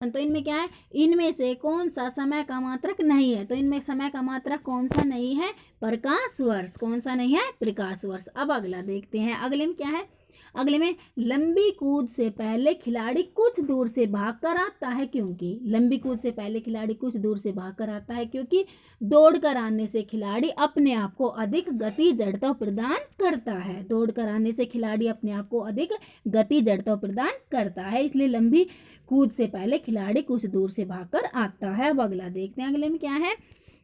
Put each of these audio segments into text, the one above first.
तो इनमें क्या है, इनमें से कौन सा समय का मात्रक नहीं है? तो इनमें समय का मात्रक कौन सा नहीं है? प्रकाश वर्ष। कौन सा नहीं है? प्रकाश वर्ष। अब अगला देखते हैं, अगले में क्या है, अगले में लंबी कूद से पहले खिलाड़ी कुछ दूर से भागकर आता है, क्योंकि लंबी कूद से पहले खिलाड़ी कुछ दूर से भागकर आता है क्योंकि दौड़कर आने से खिलाड़ी अपने आप को अधिक गति जड़ता प्रदान करता है। दौड़कर आने से खिलाड़ी अपने आप को अधिक गति जड़ता प्रदान करता है, इसलिए लंबी कूद से पहले खिलाड़ी कुछ दूर से भागकर आता है। अब अगला देखते हैं, अगले में क्या है,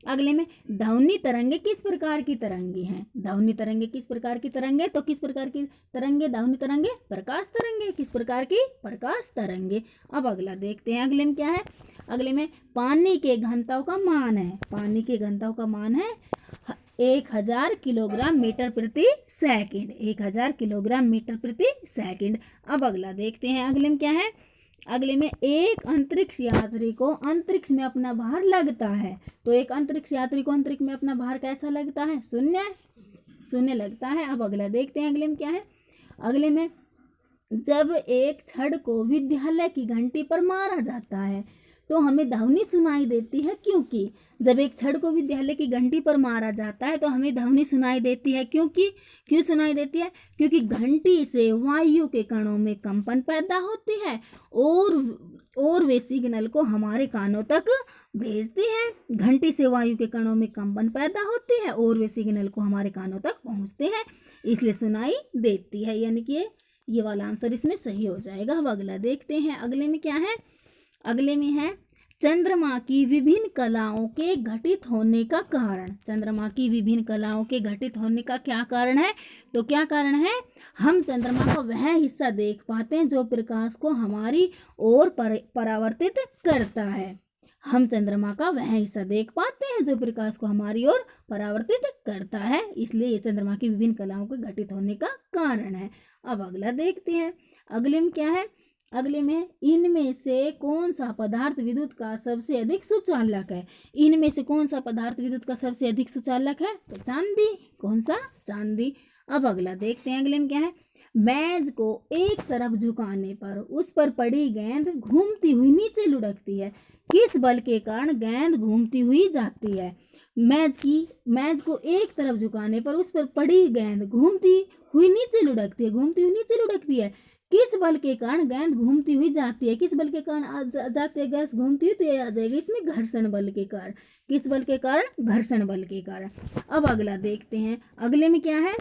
अगले में ध्वनि तरंगे किस प्रकार की तरंगे हैं? ध्वनि तरंगे किस प्रकार की तरंगे? तो किस प्रकार की तरंगे ध्वनि तरंगे? प्रकाश तरंगे। किस प्रकार की? प्रकाश तरंगे। अब अगला देखते हैं, अगले में क्या है, अगले में पानी के घनत्व का मान है। पानी के घनत्व का मान है 1000 किलोग्राम मीटर प्रति सेकंड। 1000 किलोग्राम मीटर प्रति सेकंड। अब अगला देखते हैं, अगले में क्या है, अगले में एक अंतरिक्ष यात्री को अंतरिक्ष में अपना भार लगता है। तो एक अंतरिक्ष यात्री को अंतरिक्ष में अपना भार कैसा लगता है? शून्य लगता है। अब अगला देखते हैं, अगले में क्या है, अगले में जब एक छड़ को विद्यालय की घंटी पर मारा जाता है तो हमें ध्वनि सुनाई देती है, क्योंकि जब एक छड़ को विद्यालय की घंटी पर मारा जाता है तो हमें ध्वनि सुनाई देती है, क्योंकि क्यों सुनाई देती है? क्योंकि घंटी से वायु के कणों में कंपन पैदा होती है और वे सिग्नल को हमारे कानों तक भेजती हैं। घंटी से वायु के कणों में कंपन पैदा होती है और वे सिग्नल को हमारे कानों तक पहुंचते हैं, इसलिए सुनाई देती है। यानी कि ये वाला आंसर इसमें सही हो जाएगा। अब अगला देखते हैं, अगले में क्या है, अगले में है चंद्रमा की विभिन्न कलाओं के घटित होने का कारण। चंद्रमा की विभिन्न कलाओं के घटित होने का क्या कारण है? तो क्या कारण है? हम चंद्रमा का वह हिस्सा देख पाते हैं जो प्रकाश को हमारी ओर परावर्तित करता है। हम चंद्रमा का वह हिस्सा देख पाते हैं जो प्रकाश को हमारी ओर परावर्तित करता है, इसलिए ये चंद्रमा की विभिन्न कलाओं के घटित होने का कारण है। अब अगला देखते हैं, अगले में क्या है, अगले में इनमें से कौन सा पदार्थ विद्युत का सबसे अधिक सुचालक है? इनमें से कौन सा पदार्थ विद्युत का सबसे अधिक सुचालक है? तो चांदी। कौन सा? चांदी। अब अगला देखते हैं, अगले में क्या है, मेज को एक तरफ झुकाने पर उस पर पड़ी गेंद घूमती हुई नीचे लुढ़कती है। किस बल के कारण गेंद घूमती हुई जाती है? मेज को एक तरफ झुकाने पर उस पर पड़ी गेंद घूमती हुई नीचे लुढ़कती है। किस बल के कारण गेंद घूमती हुई जाती है? किस बल के कारण जाती है गैस घूमती हुई? तो ये आ जाएगा इसमें घर्षण बल के कारण। किस बल के कारण? घर्षण बल के कारण। अब अगला देखते हैं, अगले में क्या है,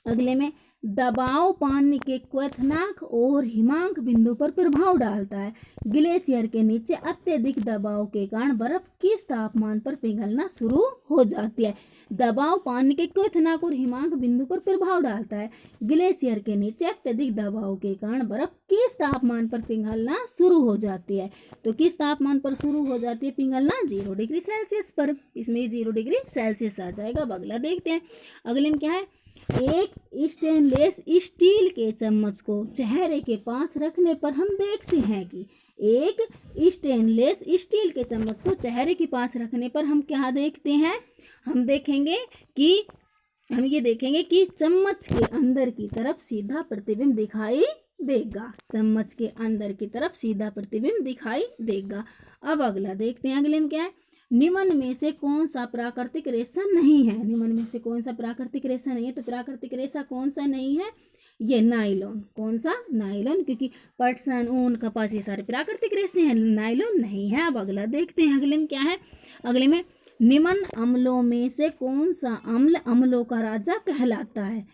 अगले में दबाव पानी के क्वथनांक और हिमांक बिंदु पर प्रभाव डालता है। ग्लेशियर के नीचे अत्यधिक दबाव के कारण बर्फ किस तापमान पर पिघलना शुरू हो जाती है? दबाव पानी के क्वथनांक और हिमांक बिंदु पर प्रभाव डालता है। ग्लेशियर के नीचे अत्यधिक दबाव के कारण बर्फ किस तापमान पर पिघलना शुरू हो जाती है? तो किस तापमान पर शुरू हो जाती है पिघलना? 0 डिग्री सेल्सियस पर। इसमें 0 डिग्री सेल्सियस आ जाएगा। अब अगला देखते हैं, अगले में क्या है, एक स्टेनलेस स्टील के चम्मच को चेहरे के पास रखने पर हम देखते हैं कि एक स्टेनलेस स्टील के चम्मच को चेहरे के पास रखने पर हम क्या देखते हैं? हम ये देखेंगे कि चम्मच के अंदर की तरफ सीधा प्रतिबिंब दिखाई देगा। चम्मच के अंदर की तरफ सीधा प्रतिबिंब दिखाई देगा। अब अगला देखते हैं, अगले में क्या है, निम्न में से कौन सा प्राकृतिक रेशा नहीं है? निम्न में से कौन सा प्राकृतिक रेशा नहीं है? तो प्राकृतिक रेशा कौन सा नहीं है? ये नायलॉन। कौन सा? नायलॉन, क्योंकि पटसन, ऊन, कपास ये सारे प्राकृतिक रेशे हैं, नायलॉन नहीं है। अब अगला देखते हैं, अगले में क्या है, अगले में निम्न अम्लों में से कौन सा अम्ल अम्लों का राजा कहलाता है?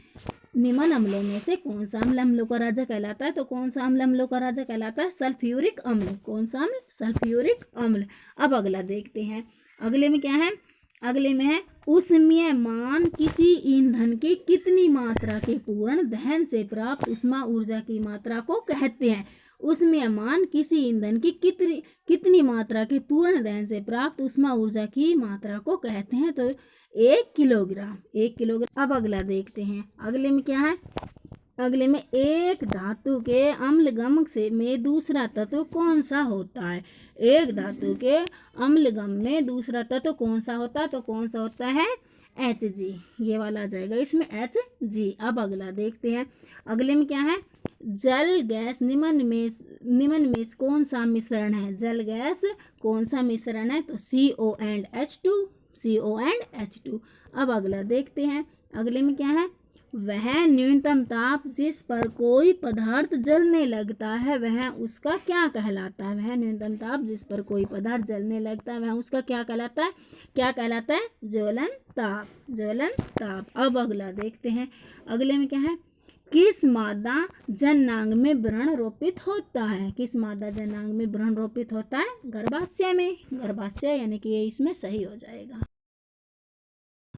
निम्न अम्लों में से कौन सा अम्ल अम्लों का राजा कहलाता है? तो कौन सा अम्ल अम्लों का राजा कहलाता है? सल्फ्यूरिक अम्ल। कौन सा अम्ल? सल्फ्यूरिक अम्ल। अब अगला देखते हैं, अगले में क्या है, अगले में है ऊष्मीयमान किसी ईंधन की कितनी मात्रा के पूर्ण दहन से प्राप्त ऊष्मा ऊर्जा की मात्रा को कहते हैं? ऊष्मीयमान किसी ईंधन की कितनी मात्रा के पूर्ण दहन से प्राप्त ऊष्मा ऊर्जा की मात्रा को कहते हैं? तो 1 किलोग्राम। 1 किलोग्राम। अब अगला देखते हैं, अगले में क्या है, अगले में एक धातु के अम्लगम में दूसरा तत्व कौन सा होता है? एक धातु के अम्लगम में दूसरा तत्व कौन सा होता है? तो कौन सा होता है? Hg। ये वाला आ जाएगा इसमें Hg। अब अगला देखते हैं, अगले में क्या है, जल गैस निम्न में से कौन सा मिश्रण है? जल गैस कौन सा मिश्रण है? तो CO एंड H2। अब अगला देखते हैं, अगले में क्या है? वह न्यूनतम ताप जिस पर कोई पदार्थ जलने लगता है वह उसका क्या कहलाता है? वह न्यूनतम ताप जिस पर कोई पदार्थ जलने लगता है वह उसका क्या कहलाता है? क्या कहलाता है? ज्वलन ताप। अब अगला देखते हैं, अगले में क्या है? किस मादा जननांग में व्रण रोपित होता है? किस मादा जननांग में व्रण रोपित होता है? गर्भाशय में। गर्भाशय यानी कि ये इसमें सही हो जाएगा।